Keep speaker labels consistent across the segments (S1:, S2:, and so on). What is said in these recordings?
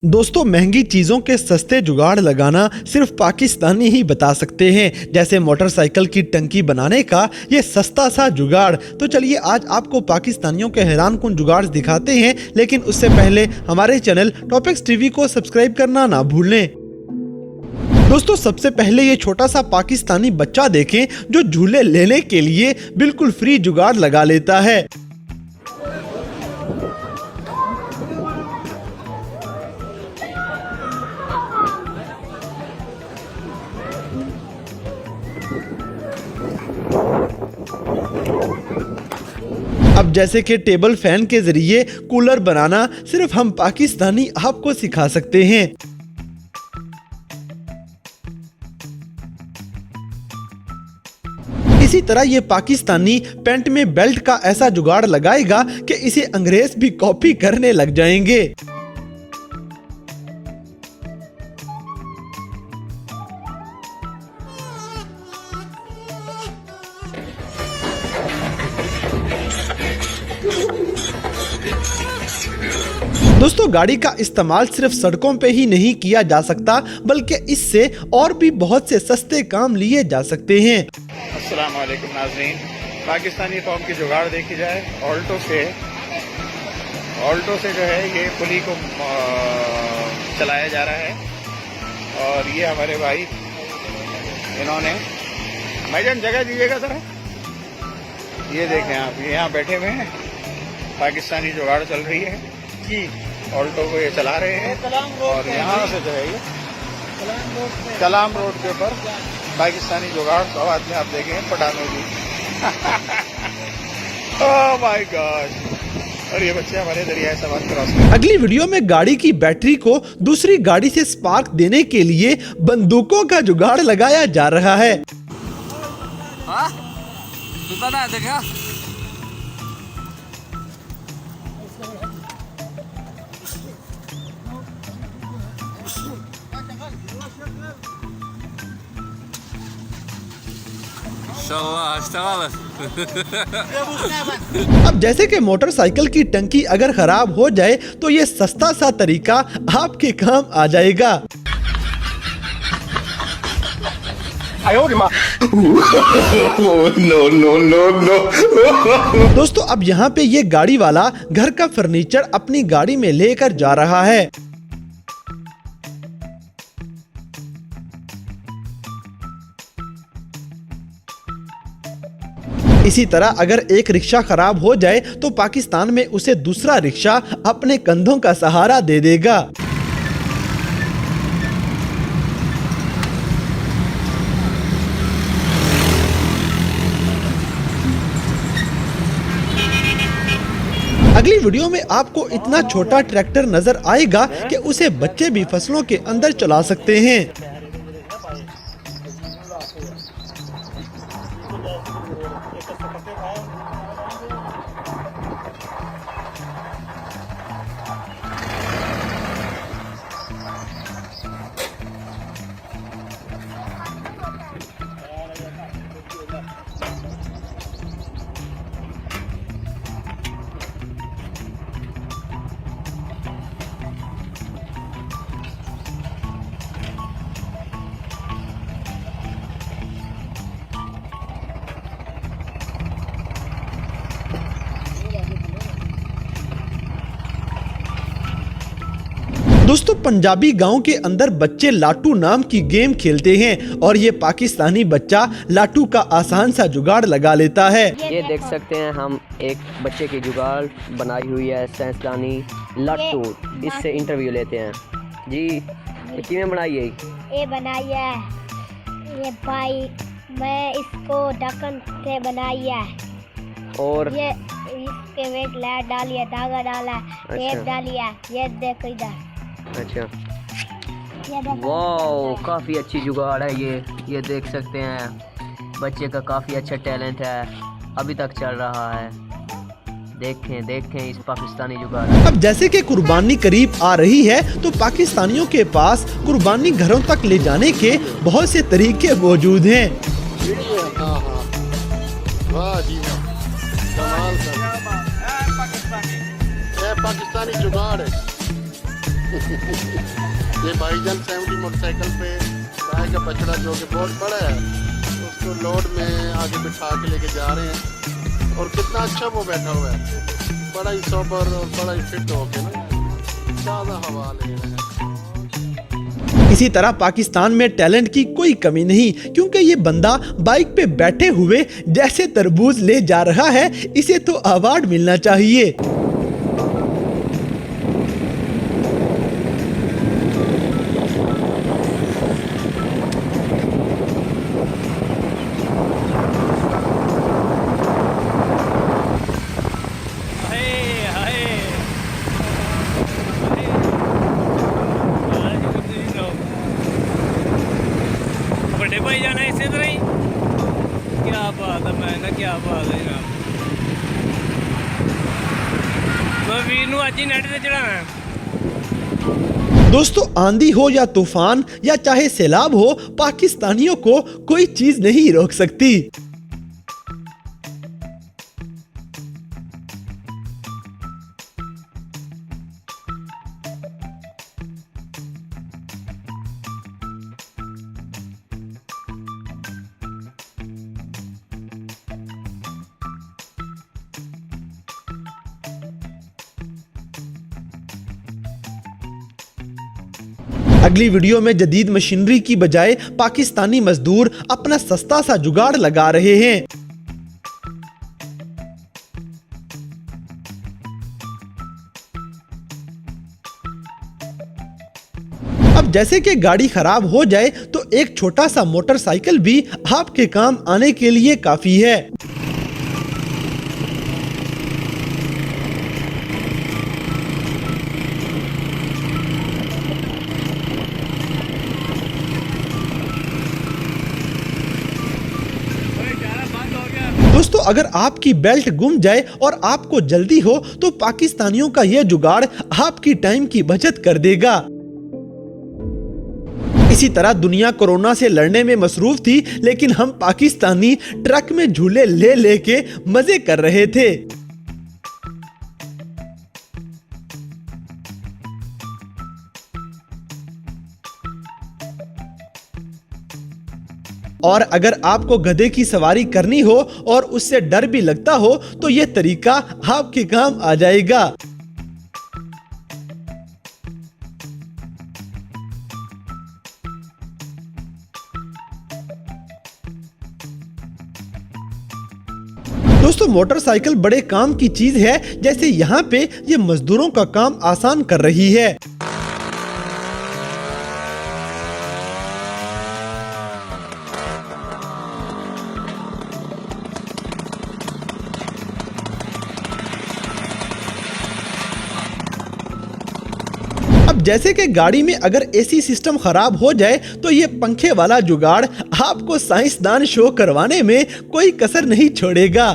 S1: दोस्तों, महंगी चीजों के सस्ते जुगाड़ लगाना सिर्फ पाकिस्तानी ही बता सकते हैं। जैसे मोटरसाइकिल की टंकी बनाने का ये सस्ता सा जुगाड़। तो चलिए आज आपको पाकिस्तानियों के हैरानकुन जुगाड़ दिखाते हैं, लेकिन उससे पहले हमारे चैनल टॉपिक्स टीवी को सब्सक्राइब करना ना भूलें। दोस्तों, सबसे पहले ये छोटा सा पाकिस्तानी बच्चा देखें जो झूले लेने के लिए बिल्कुल फ्री जुगाड़ लगा लेता है। अब जैसे कि टेबल फैन के जरिए कूलर बनाना सिर्फ हम पाकिस्तानी आपको सिखा सकते हैं। इसी तरह ये पाकिस्तानी पैंट में बेल्ट का ऐसा जुगाड़ लगाएगा कि इसे अंग्रेज भी कॉपी करने लग जाएंगे। दोस्तों, गाड़ी का इस्तेमाल सिर्फ सड़कों पे ही नहीं किया जा सकता, बल्कि इससे और भी बहुत से सस्ते काम लिए जा सकते हैं।
S2: अस्सलाम वालेकुम नाज़रीन, पाकिस्तानी कौम की जुगाड़ देखी जाए। ऑल्टो से जो है ये पुली को चलाया जा रहा है। और ये हमारे भाई इन्होंने, भाईजान जगह दीजिएगा ज़रा। ये देखें आप, ये यहाँ बैठे हुए हैं, पाकिस्तानी जुगाड़ चल रही है कि ऑल्टो को ये चला रहे हैं। और यहाँ से जो है ये कलाम रोड के ऊपर पाकिस्तानी जुगाड़ तो बाद में आप देखेंगे पठानों की। Oh my God. और ये बच्चे हमारे दरिया सवार क्रॉस कर।
S1: अगली वीडियो में गाड़ी की बैटरी को दूसरी गाड़ी से स्पार्क देने के लिए बंदूकों का जुगाड़ लगाया जा रहा है। अब जैसे कि मोटरसाइकिल की टंकी अगर खराब हो जाए तो ये सस्ता सा तरीका आपके काम आ जाएगा। दोस्तों, अब यहाँ पे ये गाड़ी वाला घर का फर्नीचर अपनी गाड़ी में लेकर जा रहा है। इसी तरह अगर एक रिक्शा खराब हो जाए तो पाकिस्तान में उसे दूसरा रिक्शा अपने कंधों का सहारा दे देगा। अगली वीडियो में आपको इतना छोटा ट्रैक्टर नजर आएगा कि उसे बच्चे भी फसलों के अंदर चला सकते हैं। दोस्तों, पंजाबी गांव के अंदर बच्चे लाटू नाम की गेम खेलते हैं और ये पाकिस्तानी बच्चा लाटू का आसान सा जुगाड़ लगा लेता है।
S3: ये देख सकते हैं हम एक बच्चे की जुगाड़ बनाई हुई है, साइंसदानी लाटू। इससे इंटरव्यू लेते हैं जी। किसने बनाई है?
S4: ये बनाई है ये भाई, मैं इसको ढक्कन से बनाई है। और ये इसके वेट लाइट डाली है, धागा डाला है, टेप डाली है। ये देखो इधर।
S3: अच्छा, वाह, काफ़ी अच्छी जुगाड़ है ये देख सकते हैं। बच्चे का काफ़ी अच्छा टैलेंट है, अभी तक चल रहा है। देखें इस पाकिस्तानी जुगाड़।
S1: अब जैसे कि कुर्बानी करीब आ रही है तो पाकिस्तानियों के पास कुर्बानी घरों तक ले जाने के बहुत से तरीके मौजूद हैं।
S5: वाह जी वाह, कमाल का पाकिस्तानी जुगाड़ है। ये भाईजान फैमिली मोटरसाइकिल पे गाय का बछड़ा जो कि बहुत बड़ा है उसको लोड में आगे बिठा के लेके जा रहे हैं और कितना अच्छा वो बैठा हुआ है, बड़ा ही सोबर और बड़ा ही फिट होके ना ज़्यादा हवा ले रहे हैं।
S1: इसी तरह पाकिस्तान में टैलेंट की कोई कमी नहीं, क्योंकि ये बंदा बाइक पे बैठे हुए जैसे तरबूज ले जा रहा है, इसे तो अवार्ड मिलना चाहिए।
S6: बड़े भाई जाना इसी तरह ही। क्या बात है, मैं ना क्या बात है जनाब। मैं वीर नू आज ही नेट पे चढ़ाना है।
S1: दोस्तों, आंधी हो या तूफान या चाहे सैलाब हो, पाकिस्तानियों को कोई चीज नहीं रोक सकती। अगली वीडियो में जदीद मशीनरी की बजाय पाकिस्तानी मजदूर अपना सस्ता सा जुगाड़ लगा रहे हैं। अब जैसे कि गाड़ी खराब हो जाए तो एक छोटा सा मोटरसाइकिल भी आपके काम आने के लिए काफी है। दोस्तों, अगर आपकी बेल्ट गुम जाए और आपको जल्दी हो तो पाकिस्तानियों का यह जुगाड़ आपकी टाइम की बचत कर देगा। इसी तरह दुनिया कोरोना से लड़ने में मसरूफ थी, लेकिन हम पाकिस्तानी ट्रक में झूले ले लेके मजे कर रहे थे। और अगर आपको गधे की सवारी करनी हो और उससे डर भी लगता हो तो यह तरीका आपके काम आ जाएगा। दोस्तों, मोटरसाइकिल बड़े काम की चीज है, जैसे यहाँ पे ये मजदूरों का काम आसान कर रही है। अब जैसे कि गाड़ी में अगर एसी सिस्टम खराब हो जाए तो ये पंखे वाला जुगाड़ आपको साइंसदान शो करवाने में कोई कसर नहीं छोड़ेगा।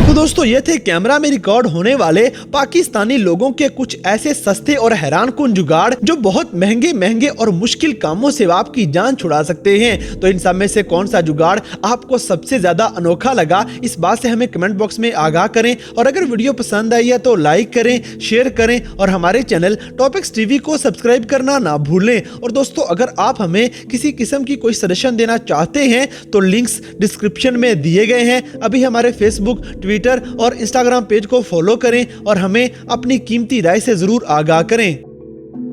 S1: तो दोस्तों, ये थे कैमरा में रिकॉर्ड होने वाले पाकिस्तानी लोगों के कुछ ऐसे सस्ते और हैरानकुन जुगाड़ जो बहुत महंगे महंगे और मुश्किल कामों से आपकी जान छुड़ा सकते हैं। तो इन सब में से कौन सा जुगाड़ आपको सबसे ज्यादा अनोखा लगा, इस बात से हमें कमेंट बॉक्स में आगाह करें। और अगर वीडियो पसंद आई है तो लाइक करें, शेयर करें और हमारे चैनल टॉपिक्स टीवी को सब्सक्राइब करना ना भूलें। और दोस्तों, अगर आप हमें किसी किस्म की कोई सजेशन देना चाहते हैं तो लिंक्स डिस्क्रिप्शन में दिए गए हैं। अभी हमारे फेसबुक, ट्विटर और इंस्टाग्राम पेज को फॉलो करें और हमें अपनी कीमती राय से जरूर आगाह करें।